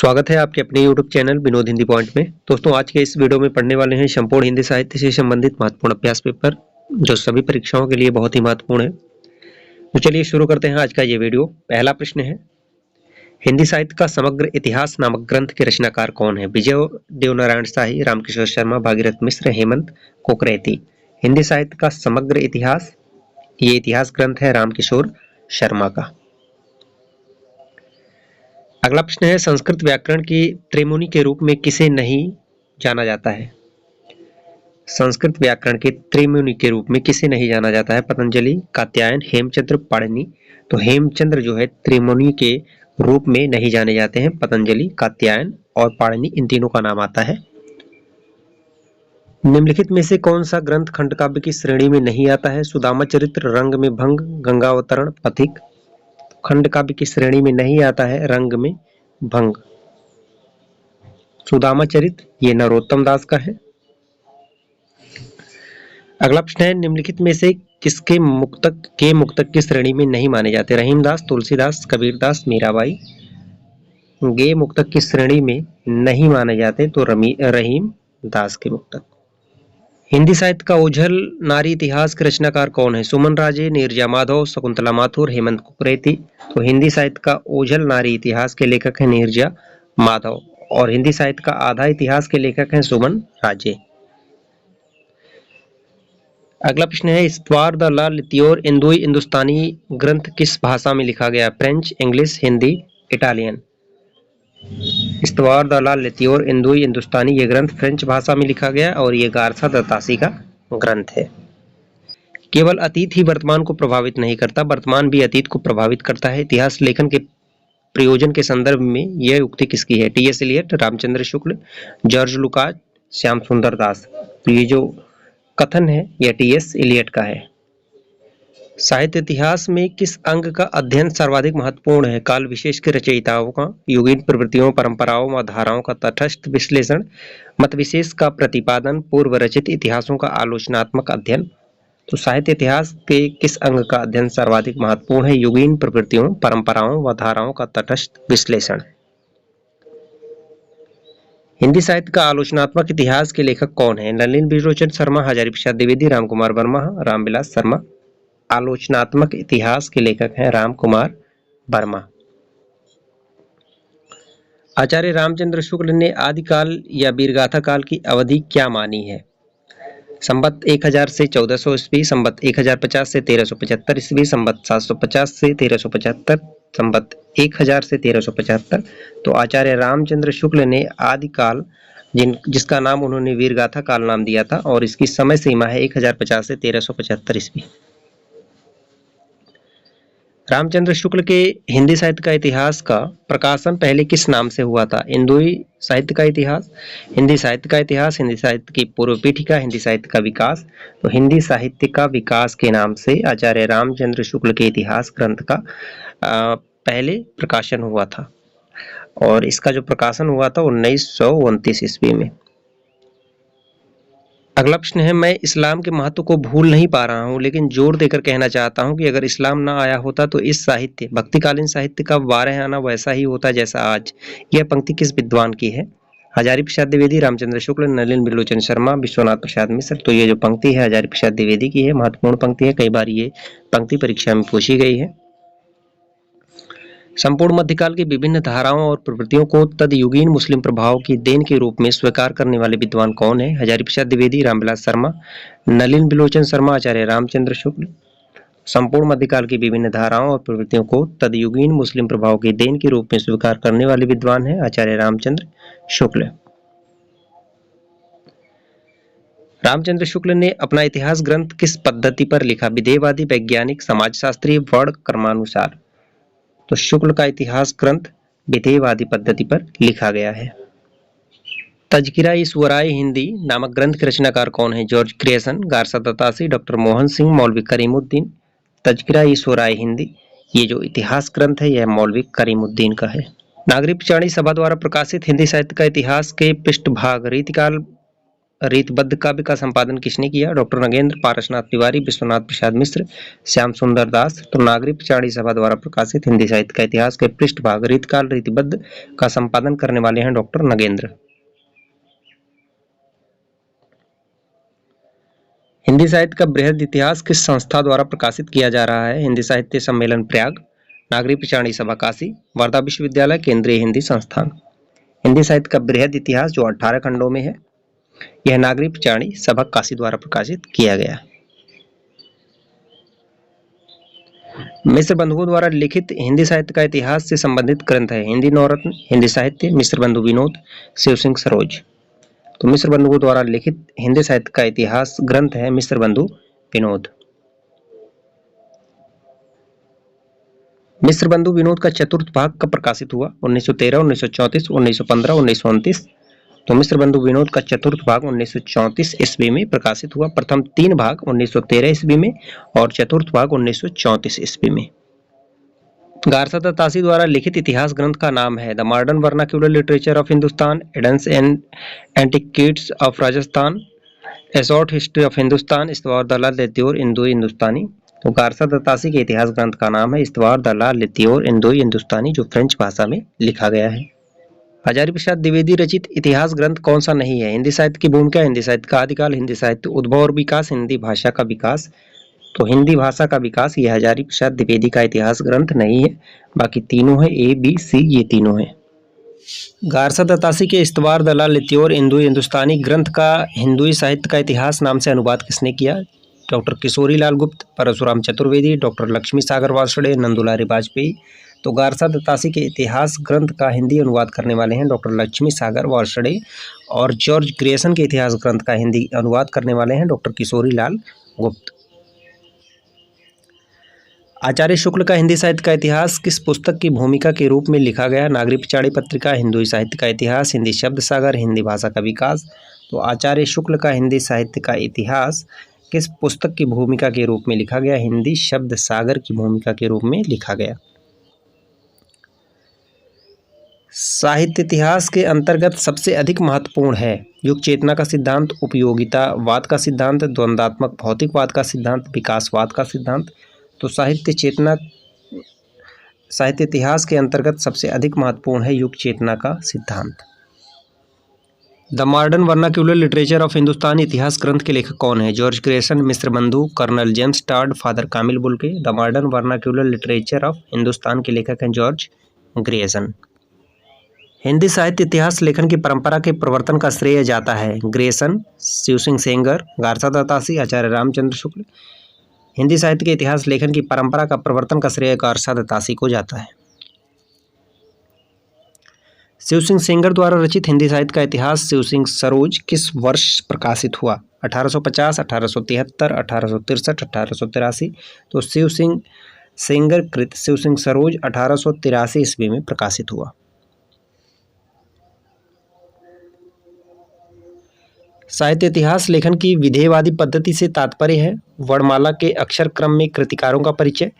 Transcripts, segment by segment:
स्वागत है आपके अपने YouTube channel Vinod Hindi point में। दोस्तों, आज के इस वीडियो में पढ़ने वाले हैं संपूर्ण हिंदी साहित्य से संबंधित महत्वपूर्ण अभ्यास पेपर, जो सभी परीक्षाओं के लिए बहुत ही महत्वपूर्ण है। तो चलिए शुरू करते हैं आज का ये वीडियो। पहला प्रश्न है, हिंदी साहित्य का समग्र इतिहास नामक ग्रंथ के रचनाकार कौन है? विजय देवनारायण शाही, रामकिशोर शर्मा, भागीरथ मिश्र, हेमंत कोकरेती। हिंदी साहित्य का समग्र इतिहास, ये इतिहास ग्रंथ है रामकिशोर शर्मा का। अगला प्रश्न है, संस्कृत व्याकरण की त्रिमुनि के रूप में किसे नहीं जाना जाता है? संस्कृत व्याकरण के त्रिमुनि के रूप में किसे नहीं जाना जाता है? पतंजलि, कात्यायन, हेमचंद्र, पाणिनि। तो हेमचंद्र जो है त्रिमुनि के रूप में नहीं जाने जाते हैं। पतंजलि, कात्यायन और पाणिनि, इन तीनों का नाम आता है। निम्नलिखित में से कौन सा ग्रंथ खंडकाव्य की श्रेणी में नहीं आता है? सुदामा चरित्र, रंग में भंग, गंगावतरण, पथिक। खंड काव्य की श्रेणी में नहीं आता है रंग में भंग। सुदामा चरित्र ये नरोत्तम दास का है। अगला प्रश्न है, निम्नलिखित में से किसके मुक्तक की श्रेणी में नहीं माने जाते? रहीमदास, तुलसीदास, कबीरदास, मीराबाई। गे मुक्तक की श्रेणी में नहीं माने जाते तो रहीम दास के मुक्तक। हिंदी साहित्य का ओझल नारी इतिहास के रचनाकार कौन है? सुमन राजे, नीरजा माधव, शकुंतला माथुर, हेमंत कुकरेती। तो हिंदी साहित्य का ओझल नारी इतिहास के लेखक हैं नीरजा माधव, और हिंदी साहित्य का आधा इतिहास के लेखक हैं सुमन राजे। अगला प्रश्न है, इस्तवार द ला लित्योर इंदुई हिंदुस्तानी ग्रंथ किस भाषा में लिखा गया? French, English, Hindi, Italian. इस्तवार द ला लित्योर इंदुई हिंदुस्तानी ये ग्रंथ फ्रेंच भाषा में लिखा गया और ये गारसा दत्तासी का ग्रंथ है। केवल अतीत ही वर्तमान को प्रभावित नहीं करता, वर्तमान भी अतीत को प्रभावित करता है। इतिहास लेखन के प्रयोजन के संदर्भ में यह उक्ति किसकी है? T.S.. Elliot, Ramchandra Shukla, George Lucas, Shyam सुंदर दास। तो ये जो कथन है यह टी.एस. इलियट का है। साहित्य इतिहास में किस अंग का अध्ययन सर्वाधिक महत्वपूर्ण है? काल विशेष के रचयिताओं का, युगीन प्रवृत्तियों, परंपराओं व धाराओं का तटस्थ विश्लेषण, मत विशेष का प्रतिपादन, पूर्व रचित इतिहासों का आलोचनात्मक अध्ययन। तो साहित्य इतिहास के किस अंग का अध्ययन सर्वाधिक महत्वपूर्ण है? युगीन प्रवृत्तियों, परंपराओं व धाराओं का तटस्थ विश्लेषण। हिंदी साहित्य का आलोचनात्मक इतिहास के लेखक कौन है? नलिन बिलोचन शर्मा, हजारी प्रसाद द्विवेदी, रामकुमार वर्मा, रामविलास शर्मा। आलोचनात्मक इतिहास के लेखक हैं रामकुमार वर्मा। आचार्य रामचंद्र शुक्ल ने आदिकाल या वीरगाथा काल की अवधि क्या मानी है? संवत 1000 से 1400 ईस्वी, संवत 1050 से 1375 ईस्वी, संवत 750 से 1375, संवत 1000 से 1375। तो आचार्य रामचंद्र शुक्ल ने आदिकाल जिसका नाम उन्होंने वीरगाथा काल नाम दिया था, और इसकी समय सीमा है 1050 से 1375 ईस्वी। रामचंद्र शुक्ल के हिंदी साहित्य का इतिहास का प्रकाशन पहले किस नाम से हुआ था? इंदुई साहित्य का इतिहास, हिंदी साहित्य का इतिहास, हिंदी साहित्य की पूर्व पीठिका, हिंदी साहित्य का विकास। तो हिंदी साहित्य का विकास के नाम से आचार्य रामचंद्र शुक्ल के इतिहास ग्रंथ का पहले प्रकाशन हुआ था, और इसका जो प्रकाशन हुआ था 1929 ईस्वी में। अगला प्रश्न है, मैं इस्लाम के महत्व को भूल नहीं पा रहा हूं, लेकिन जोर देकर कहना चाहता हूं कि अगर इस्लाम ना आया होता तो इस साहित्य भक्तिकालीन साहित्य का वारह आना वैसा ही होता जैसा आज। यह पंक्ति किस विद्वान की है? हजारी प्रसाद द्विवेदी, रामचंद्र शुक्ल, नलिन बिलोचन शर्मा, विश्वनाथ प्रसाद मिश्र। तो ये जो पंक्ति है हजारी प्रसाद द्विवेदी की है, महत्वपूर्ण पंक्ति है, कई बार ये पंक्ति परीक्षा में पूछी गई है। संपूर्ण मध्यकाल की विभिन्न धाराओं और प्रवृत्तियों को तदयुगीन मुस्लिम प्रभाव की देन के रूप में स्वीकार करने वाले विद्वान कौन है? हजारी प्रसाद द्विवेदी, रामविलास शर्मा, नलिन बिलोचन शर्मा, आचार्य रामचंद्र शुक्ल। संपूर्ण मध्यकाल की विभिन्न धाराओं और प्रवृत्तियों को तदयुगीन मुस्लिम प्रभाव की देन के रूप में स्वीकार करने वाले विद्वान है आचार्य रामचंद्र शुक्ल। रामचंद्र शुक्ल ने अपना इतिहास ग्रंथ किस पद्धति पर लिखा? विधेयवादी, वैज्ञानिक, समाजशास्त्री, वर्ण क्रमानुसार। तो शुक्ल का इतिहास ग्रंथ विधेयवादी पद्धति पर लिखा गया है। तज़किरा-ए-शुअराए हिंदी नामक ग्रंथ के रचनाकार कौन है? जॉर्ज ग्रेसन, गारसा दत्तासी, डॉक्टर मोहन सिंह, मौलवी करीमुद्दीन। तज़किरा-ए-शुअराए हिंदी ये जो इतिहास ग्रंथ है यह मौलवी करीमुद्दीन का है। नागरिक पिचाणी सभा द्वारा प्रकाशित हिंदी साहित्य का इतिहास के पृष्ठभाग रीतिकाल रीतबद्ध काव्य का संपादन किसने किया? डॉक्टर नगेंद्र, पारसनाथ तिवारी, विश्वनाथ प्रसाद मिश्र, श्याम सुंदर दास। तो नागरी पिछाड़ी सभा द्वारा प्रकाशित हिंदी साहित्य का इतिहास के पृष्ठभाग रीतकाल रीतिबद्ध का संपादन करने वाले हैं डॉक्टर नगेंद्र। हिंदी साहित्य का बृहद इतिहास किस संस्था द्वारा प्रकाशित किया जा रहा है? हिंदी साहित्य सम्मेलन प्रयाग, नागरी पिछाड़ी सभा काशी, वर्धा विश्वविद्यालय, केंद्रीय हिंदी संस्थान। हिंदी साहित्य का बृहद इतिहास जो 18 खंडों में है, यह नागरी पिछाड़ी सभा काशी द्वारा प्रकाशित किया गया। मिश्र बंधुओं द्वारा लिखित हिंदी साहित्य का इतिहास से संबंधित ग्रंथ है हिंदी नवरत्न, हिंदी साहित्य, मिश्र बंधु विनोद, शिव सिंह सरोज। तो मिश्र बंधुओं द्वारा लिखित हिंदी साहित्य का इतिहास ग्रंथ है मिश्र बंधु विनोद। मिश्र बंधु विनोद का चतुर्थ भाग कब प्रकाशित हुआ? 1913, 1934, 1915, 1929। तो मिश्र बंधु विनोद का चतुर्थ भाग 1934 ईस्वी में प्रकाशित हुआ। प्रथम 3 भाग 1913 ईस्वी में और चतुर्थ भाग 1934 ईस्वी में। गारसा दत्तासी द्वारा लिखित इतिहास ग्रंथ का नाम है the modern vernacular literature of Hindustan, एडेंस and antiquities of Rajasthan, a short history of Hindustan, इस्तवार दलाल लित्योर इंदोई हिंदुस्तानी। तो गारसा दत्तासी के इतिहास ग्रंथ का नाम है इस्तवार दलाल लित्योर इंदोई हिंदुस्तानी, जो फ्रेंच भाषा में लिखा गया है। हजारी प्रसाद द्विवेदी रचित इतिहास ग्रंथ कौन सा नहीं है? हिंदी साहित्य की भूमिका, हिंदी साहित्य का आदिकाल, हिंदी साहित्य उद्भव और विकास, हिंदी भाषा का विकास। तो हिंदी भाषा का विकास ये हजारी प्रसाद द्विवेदी का इतिहास ग्रंथ नहीं है, बाकी तीनों है, ए बी सी ये तीनों है। गारसा दत्तासी के इस्तवार दलाल लित्योर इंदोई हिंदुस्तानी ग्रंथ का हिंदुई साहित्य का इतिहास नाम से अनुवाद किसने किया? डॉक्टर किशोरी लाल गुप्त, परशुराम चतुर्वेदी, डॉक्टर लक्ष्मी सागर वार्ष्णेय, नंदुलारी वाजपेयी। तो गारसा दत्तासी के इतिहास ग्रंथ का हिंदी अनुवाद करने वाले हैं डॉक्टर लक्ष्मी सागर वार्ष्णेय और जॉर्ज ग्रेसन के इतिहास ग्रंथ का हिंदी अनुवाद करने वाले हैं डॉक्टर किशोरी लाल गुप्त। आचार्य शुक्ल का हिंदी साहित्य का इतिहास किस पुस्तक की भूमिका के रूप में लिखा गया? नागरी पिछाड़ी पत्रिका, हिंदुई साहित्य का इतिहास, हिंदी शब्द सागर, हिंदी भाषा का विकास। तो आचार्य शुक्ल का हिंदी साहित्य का इतिहास किस पुस्तक की भूमिका के रूप में लिखा गया? हिंदी शब्द सागर की भूमिका के रूप में लिखा गया। साहित्य इतिहास के अंतर्गत सबसे अधिक महत्वपूर्ण है युग चेतना का सिद्धांत, उपयोगितावाद का सिद्धांत, द्वंद्वात्मक भौतिकवाद का सिद्धांत, विकासवाद का सिद्धांत। तो साहित्य इतिहास के अंतर्गत सबसे अधिक महत्वपूर्ण है युग चेतना का सिद्धांत। The modern vernacular literature of Hindustan इतिहास ग्रंथ के लेखक कौन है? जॉर्ज ग्रेसन, मिश्र बंधु, Colonel James Tod, Father Camille Bulcke. The modern vernacular literature of Hindustan के लेखक हैं जॉर्ज ग्रेसन। हिंदी साहित्य इतिहास लेखन की परंपरा के प्रवर्तन का श्रेय जाता है ग्रेसन, शिव सिंह सेंगर, गारसा दत्तासी, आचार्य रामचंद्र शुक्ल। हिंदी साहित्य के इतिहास लेखन की परंपरा का प्रवर्तन का श्रेय गारसा दत्तासी को जाता है। शिव सिंह सेंगर द्वारा रचित हिंदी साहित्य का इतिहास शिव सिंह सरोज किस वर्ष प्रकाशित हुआ? 1850, 1873, 1863, 1883। तो शिव सिंह सेंगर कृत शिव सिंह सरोज 1883 ईस्वी में प्रकाशित हुआ। साहित्य इतिहास लेखन की विधेयवादी पद्धति से तात्पर्य है वर्णमाला के अक्षर क्रम में कृतिकारों का परिचय,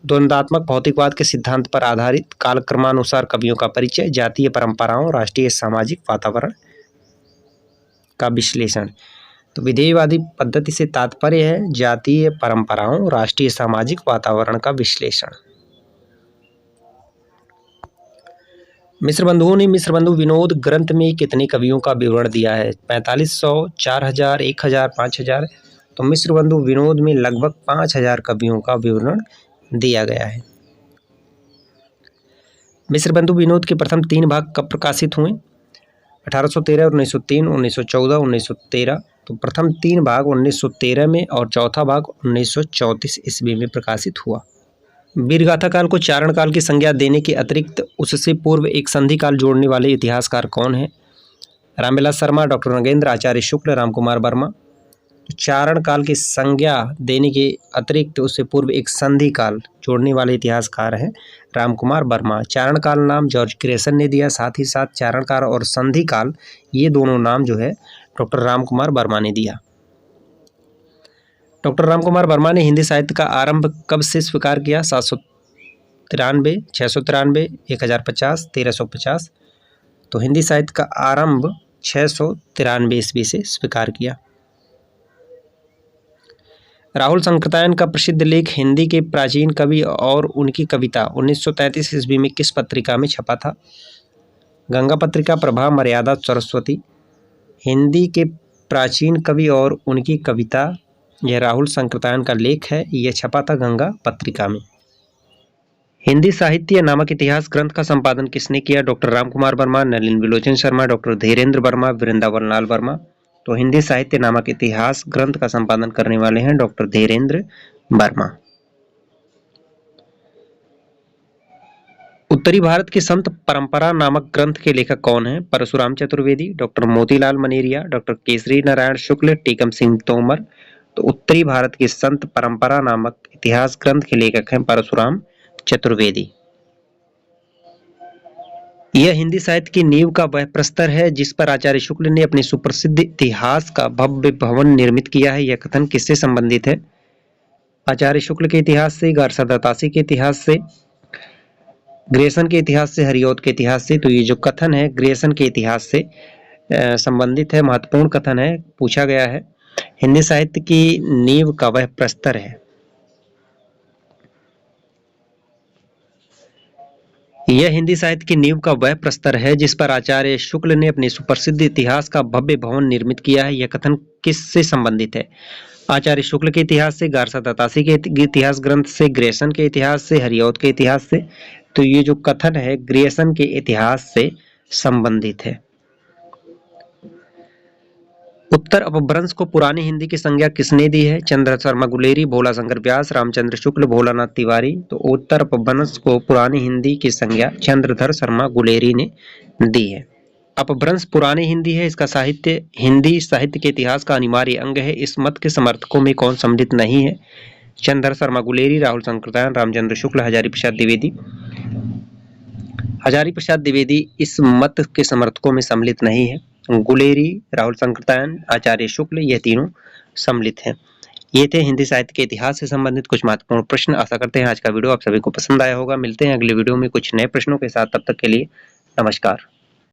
द्वंद्वात्मक भौतिकवाद के सिद्धांत पर आधारित कालक्रमानुसार कवियों का परिचय, जातीय परंपराओं, राष्ट्रीय सामाजिक वातावरण का विश्लेषण। तो विधेयवादी पद्धति से तात्पर्य है जातीय परंपराओं, राष्ट्रीय सामाजिक वातावरण का विश्लेषण। मिश्र बंधुओं ने मिश्र बंधु विनोद ग्रंथ में कितने कवियों का विवरण दिया है? 4500, 4000, 1000, 5000। तो मिश्र बंधु विनोद में लगभग 5000 कवियों का विवरण दिया गया है। मिश्र बंधु विनोद के प्रथम 3 भाग कब प्रकाशित हुए? 1813, 1903, 1914, 1913। तो प्रथम 3 भाग 1913 में और चौथा भाग 1934 ईस्वी में प्रकाशित हुआ। वीरगाथा काल को चारण काल की संज्ञा देने के अतिरिक्त उससे पूर्व एक संधि काल जोड़ने वाले इतिहासकार कौन है? रामविलास शर्मा, डॉक्टर नगेंद्र, आचार्य शुक्ल, रामकुमार वर्मा। चारण काल की संज्ञा देने के अतिरिक्त उससे पूर्व एक संधि काल जोड़ने वाले इतिहासकार हैं रामकुमार वर्मा। चारण काल नाम जॉर्ज ग्रेसन ने दिया, साथ ही साथ चारण काल और संधि काल ये दोनों नाम जो है डॉक्टर रामकुमार वर्मा ने दिया। डॉक्टर रामकुमार वर्मा ने हिंदी साहित्य का आरंभ कब से स्वीकार किया? 793, 693, 1050, 1350। तो हिंदी साहित्य का आरंभ 693 ईस्वी से स्वीकार किया। राहुल सांकृत्यायन का प्रसिद्ध लेख हिंदी के प्राचीन कवि और उनकी कविता 1933 ईस्वी में किस पत्रिका में छपा था? गंगा पत्रिका, प्रभा, मर्यादा, सरस्वती। हिंदी के प्राचीन कवि और उनकी कविता, यह राहुल सांकृत्यायन का लेख है, यह छपा था गंगा पत्रिका में। हिंदी साहित्य नामक इतिहास ग्रंथ का संपादन किसने किया? Doctor Ramkumar Verma, Nalin विलोचन Sharma, doctor Dhirendra Verma, Vrindavan Lal Verma. तो हिंदी साहित्य नामक इतिहास ग्रंथ का संपादन करने वाले हैं डॉक्टर धीरेन्द्र वर्मा। उत्तरी भारत की संत परंपरा नामक ग्रंथ के लेखक कौन हैं? Parshuram Chaturvedi, doctor Motilal Maneria, doctor Kesari Narayan Shukla, Tikam Singh Tomar. तो उत्तरी भारत की संत परंपरा नामक इतिहास ग्रंथ के लेखक हैं परशुराम चतुर्वेदी। यह हिंदी साहित्य की नींव का वह प्रस्तर है जिस पर आचार्य शुक्ल ने अपने सुप्रसिद्ध इतिहास का भव्य भवन निर्मित किया है। यह कथन किससे संबंधित है? आचार्य शुक्ल के इतिहास से, गारसा दत्तासी के इतिहास से, ग्रेसन के इतिहास से, हरिऔध के इतिहास से। तो ये जो कथन है ग्रेसन के इतिहास से संबंधित है, महत्वपूर्ण कथन है, पूछा गया है। हिंदी साहित्य की नींव का वह प्रस्तर है। यह हिंदी साहित्य की नींव का वह प्रस्तर है जिस पर आचार्य शुक्ल ने अपने सुप्रसिद्ध इतिहास का भव्य भवन निर्मित किया है। यह कथन किससे संबंधित है? आचार्य शुक्ल के इतिहास से, गारसा दत्तासी के इतिहास ग्रंथ से, ग्रेसन के इतिहास से, हरिऔध के इतिहास से। तो ये जो कथन है ग्रेसन के इतिहास से संबंधित है। उत्तर अपभ्रंश को पुरानी हिंदी की संज्ञा किसने दी है? चंद्र शर्मा गुलेरी, भोला शंकर व्यास, रामचंद्र शुक्ल, भोलानाथ तिवारी। तो उत्तर अपभ्रंश को पुरानी हिंदी की संज्ञा चंद्रधर शर्मा गुलेरी ने दी है। अपभ्रंश पुरानी हिंदी है, इसका साहित्य हिंदी साहित्य के इतिहास का अनिवार्य अंग है। इस मत के समर्थकों में कौन सम्मिलित नहीं है? चंद्र शर्मा गुलेरी, राहुल सांकृत्यायन, रामचंद्र शुक्ल, हजारी प्रसाद द्विवेदी। हजारी प्रसाद द्विवेदी इस मत के समर्थकों में सम्मिलित नहीं है। गुलेरी, राहुल सांकृत्यायन, आचार्य शुक्ल, यह तीनों सम्मिलित हैं। ये थे हिंदी साहित्य के इतिहास से संबंधित कुछ महत्वपूर्ण प्रश्न। आशा करते हैं आज का वीडियो आप सभी को पसंद आया होगा। मिलते हैं अगले वीडियो में कुछ नए प्रश्नों के साथ। तब तक के लिए नमस्कार।